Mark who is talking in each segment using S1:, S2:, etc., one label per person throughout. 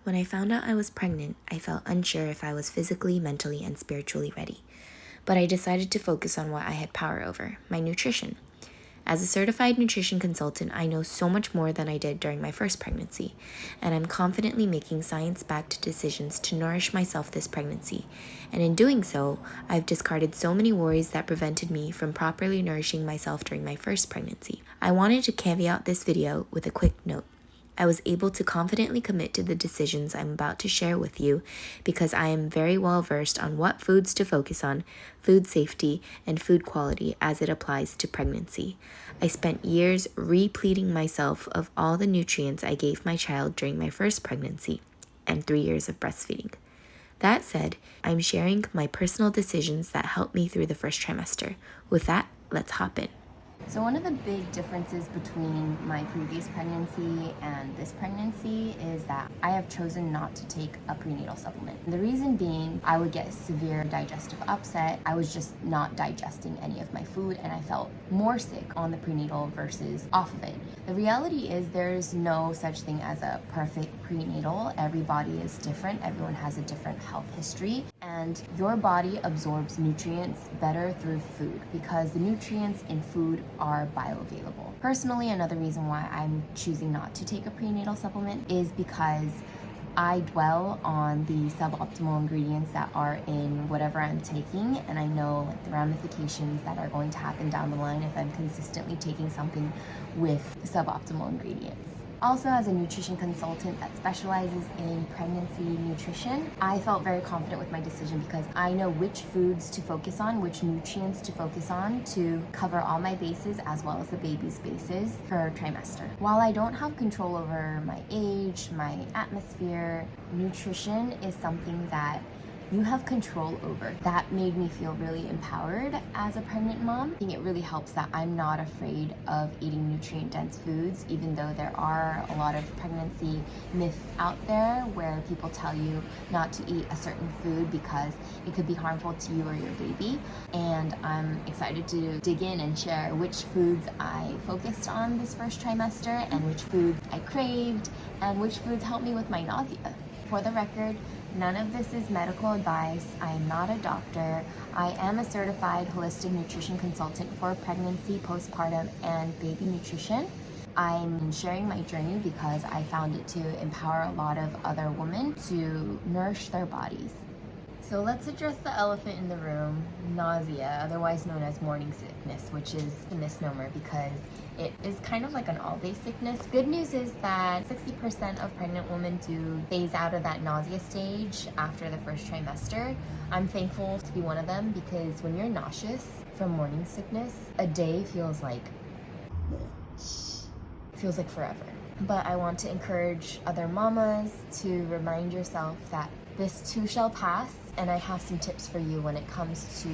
S1: When I found out I was pregnant, I felt unsure if I was physically, mentally, and spiritually ready. But I decided to focus on what I had power over, my nutrition. As a certified nutrition consultant, I know so much more than I did during my first pregnancy, and I'm confidently making science-backed decisions to nourish myself this pregnancy. And in doing so, I've discarded so many worries that prevented me from properly nourishing myself during my first pregnancy. I wanted to caveat this video with a quick note. I was able to confidently commit to the decisions I'm about to share with you because I am very well versed on what foods to focus on, food safety, and food quality as it applies to pregnancy. I spent years repleting myself of all the nutrients I gave my child during my first pregnancy and 3 years of breastfeeding. That said, I'm sharing my personal decisions that helped me through the first trimester. With that, let's hop in.
S2: So one of the big differences between my previous pregnancy and this pregnancy is that I have chosen not to take a prenatal supplement. The reason being, I would get severe digestive upset. I was just not digesting any of my food and I felt more sick on the prenatal versus off of it. The reality is there's no such thing as a perfect prenatal. Every body is different. Everyone has a different health history, and your body absorbs nutrients better through food because the nutrients in food are bioavailable. Personally, another reason why I'm choosing not to take a prenatal supplement is because I dwell on the suboptimal ingredients that are in whatever I'm taking, and I know the ramifications that are going to happen down the line if I'm consistently taking something with suboptimal ingredients. Also, as a nutrition consultant that specializes in pregnancy nutrition, I felt very confident with my decision because I know which foods to focus on, which nutrients to focus on to cover all my bases as well as the baby's bases per trimester. While I don't have control over my age, my atmosphere, nutrition is something that you have control over. That made me feel really empowered as a pregnant mom. I think it really helps that I'm not afraid of eating nutrient-dense foods, even though there are a lot of pregnancy myths out there where people tell you not to eat a certain food because it could be harmful to you or your baby. And I'm excited to dig in and share which foods I focused on this first trimester and which foods I craved and which foods helped me with my nausea. For the record, none of this is medical advice. I am not a doctor. I am a certified holistic nutrition consultant for pregnancy, postpartum, and baby nutrition. I'm sharing my journey because I found it to empower a lot of other women to nourish their bodies. So let's address the elephant in the room, nausea, otherwise known as morning sickness, which is a misnomer because it is kind of like an all-day sickness. Good news is that 60% of pregnant women do phase out of that nausea stage after the first trimester. I'm thankful to be one of them because when you're nauseous from morning sickness, a day feels like forever. But I want to encourage other mamas to remind yourself that this too shall pass, and I have some tips for you when it comes to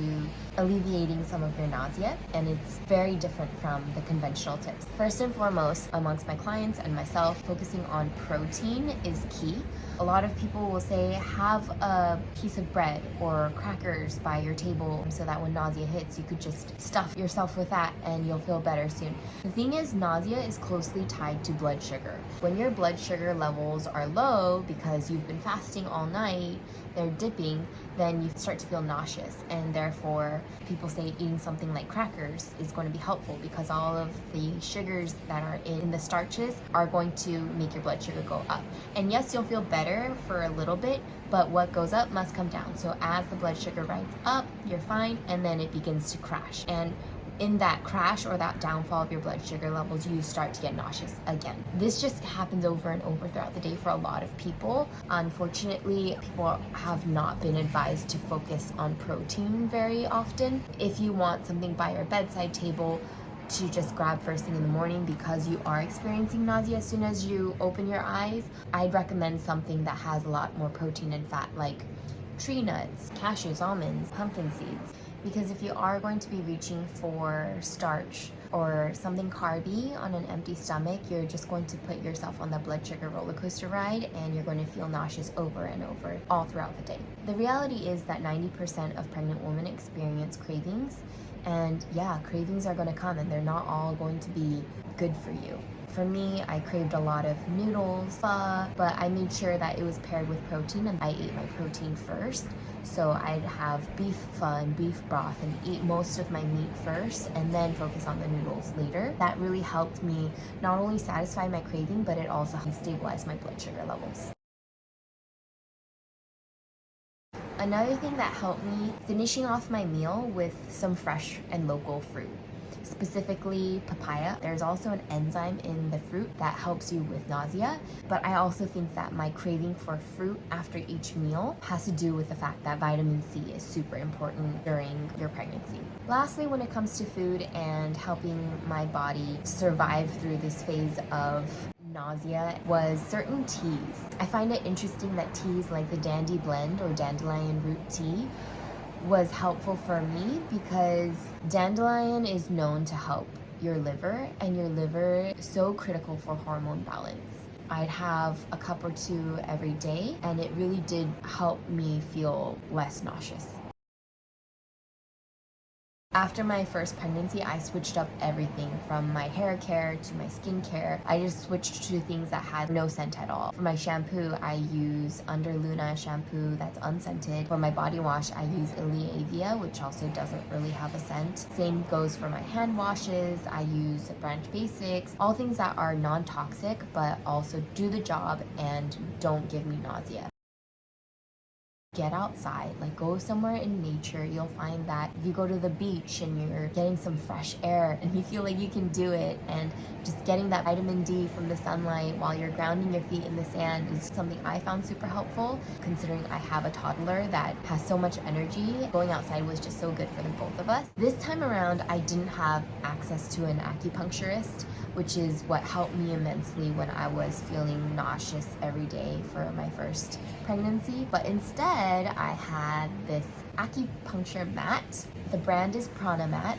S2: alleviating some of your nausea, and it's very different from the conventional tips. First and foremost, amongst my clients and myself, focusing on protein is key. A lot of people will say have a piece of bread or crackers by your table so that when nausea hits, you could just stuff yourself with that and you'll feel better soon. The thing is, nausea is closely tied to blood sugar. When your blood sugar levels are low because you've been fasting all night, they're dipping, then you start to feel nauseous, and therefore people say eating something like crackers is going to be helpful because all of the sugars that are in the starches are going to make your blood sugar go up. And yes, you'll feel better for a little bit, but what goes up must come down. So as the blood sugar rises up, you're fine, and then it begins to crash. And in that crash or that downfall of your blood sugar levels, you start to get nauseous again. This just happens over and over throughout the day for a lot of people. Unfortunately, people have not been advised to focus on protein very often. If you want something by your bedside table to just grab first thing in the morning because you are experiencing nausea as soon as you open your eyes, I'd recommend something that has a lot more protein and fat, like tree nuts, cashews, almonds, pumpkin seeds. Because if you are going to be reaching for starch or something carby on an empty stomach, you're just going to put yourself on the blood sugar roller coaster ride and you're going to feel nauseous over and over all throughout the day. The reality is that 90% of pregnant women experience cravings, and yeah, cravings are going to come and they're not all going to be good for you. For me, I craved a lot of noodles, pho, but I made sure that it was paired with protein, and I ate my protein first. So I'd have beef pho and beef broth and eat most of my meat first and then focus on the noodles later. That really helped me not only satisfy my craving, but it also stabilized my blood sugar levels. Another thing that helped me, finishing off my meal with some fresh and local fruit, specifically papaya. There's also an enzyme in the fruit that helps you with nausea, but I also think that my craving for fruit after each meal has to do with the fact that vitamin C is super important during your pregnancy. Lastly, when it comes to food and helping my body survive through this phase of nausea, was certain teas. I find it interesting that teas like the Dandy Blend or dandelion root tea was helpful for me because dandelion is known to help your liver, and your liver is so critical for hormone balance. I'd have a cup or two every day, and it really did help me feel less nauseous. After my first pregnancy, I switched up everything from my hair care to my skin care. I just switched to things that had no scent at all. For my shampoo, I use Under Luna shampoo that's unscented. For my body wash, I use Aleavia, which also doesn't really have a scent. Same goes for my hand washes. I use Branch Basics, all things that are non-toxic but also do the job and don't give me nausea. Get outside, like go somewhere in nature. You'll find that if you go to the beach and you're getting some fresh air and you feel like you can do it, and just getting that vitamin D from the sunlight while you're grounding your feet in the sand is something I found super helpful. Considering I have a toddler that has so much energy, going outside was just so good for the both of us. This time around, I didn't have access to an acupuncturist, which is what helped me immensely when I was feeling nauseous every day for my first pregnancy. But instead, I had this acupuncture mat. The brand is Prana Mat.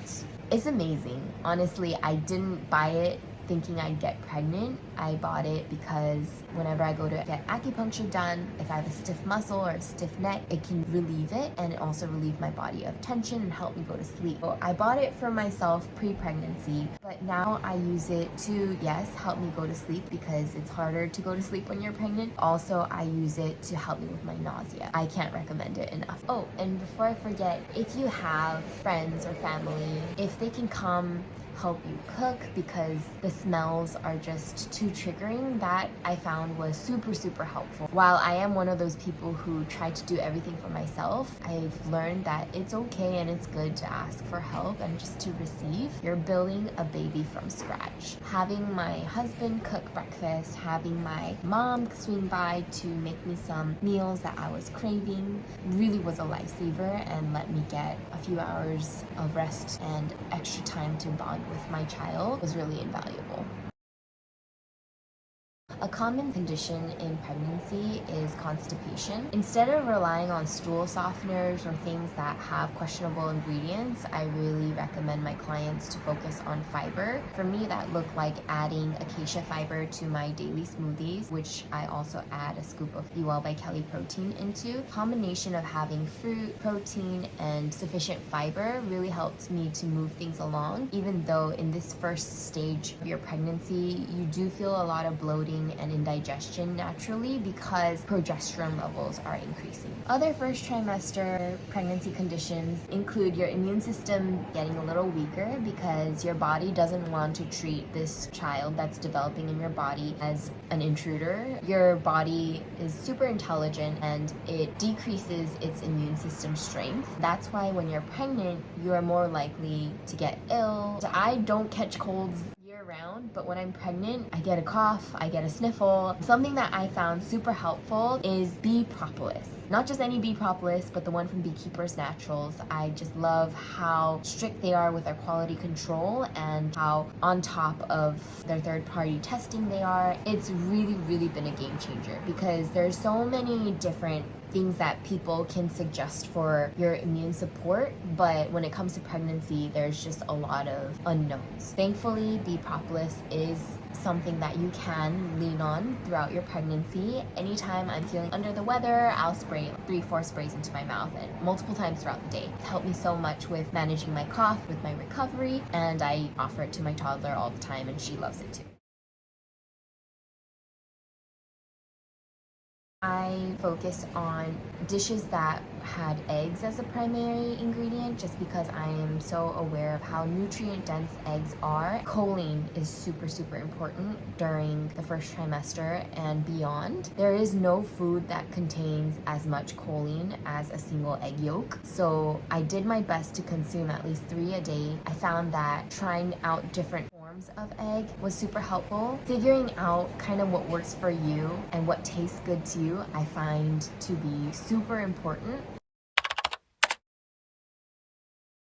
S2: It's amazing. Honestly, I didn't buy it thinking I'd get pregnant. I bought it because whenever I go to get acupuncture done, if I have a stiff muscle or a stiff neck, it can relieve it, and it also relieve my body of tension and help me go to sleep. So I bought it for myself pre-pregnancy, but now I use it to, yes, help me go to sleep because it's harder to go to sleep when you're pregnant. Also, I use it to help me with my nausea. I can't recommend it enough. Oh, and before I forget, if you have friends or family, if they can come help you cook because the smells are just too triggering, that I found was super helpful. While I am one of those people who try to do everything for myself, I've learned that it's okay and it's good to ask for help and just to receive. You're building a baby from scratch. Having my husband cook breakfast, having my mom swing by to make me some meals that I was craving really was a lifesaver and let me get a few hours of rest and extra time to bond with my child was really invaluable. A common condition in pregnancy is constipation. Instead of relying on stool softeners or things that have questionable ingredients, I really recommend my clients to focus on fiber. For me, that looked like adding acacia fiber to my daily smoothies, which I also add a scoop of Be Well by Kelly protein into. Combination of having fruit, protein, and sufficient fiber really helped me to move things along. Even though in this first stage of your pregnancy, you do feel a lot of bloating and indigestion naturally because progesterone levels are increasing. Other first trimester pregnancy conditions include your immune system getting a little weaker because your body doesn't want to treat this child that's developing in your body as an intruder. Your body is super intelligent and it decreases its immune system strength. That's why when you're pregnant, you are more likely to get ill. I don't catch colds around, but when I'm pregnant, I get a cough, I get a sniffle. Something that I found super helpful is bee propolis. Not just any bee propolis, but the one from Beekeepers Naturals. I just love how strict they are with their quality control and how on top of their third-party testing they are. It's really been a game changer because there's so many different things that people can suggest for your immune support, but when it comes to pregnancy, there's just a lot of unknowns. Thankfully, bee propolis is something that you can lean on throughout your pregnancy. Anytime I'm feeling under the weather, I'll spray 3-4 sprays into my mouth and multiple times throughout the day. It's helped me so much with managing my cough, with my recovery, and I offer it to my toddler all the time and she loves it too. I focused on dishes that had eggs as a primary ingredient just because I am so aware of how nutrient dense eggs are. Choline is super important during the first trimester and beyond. There is no food that contains as much choline as a single egg yolk. So I did my best to consume at least 3 a day. I found that trying out different forms of egg was super helpful. Figuring out kind of what works for you and what tastes good to you, I find to be super important.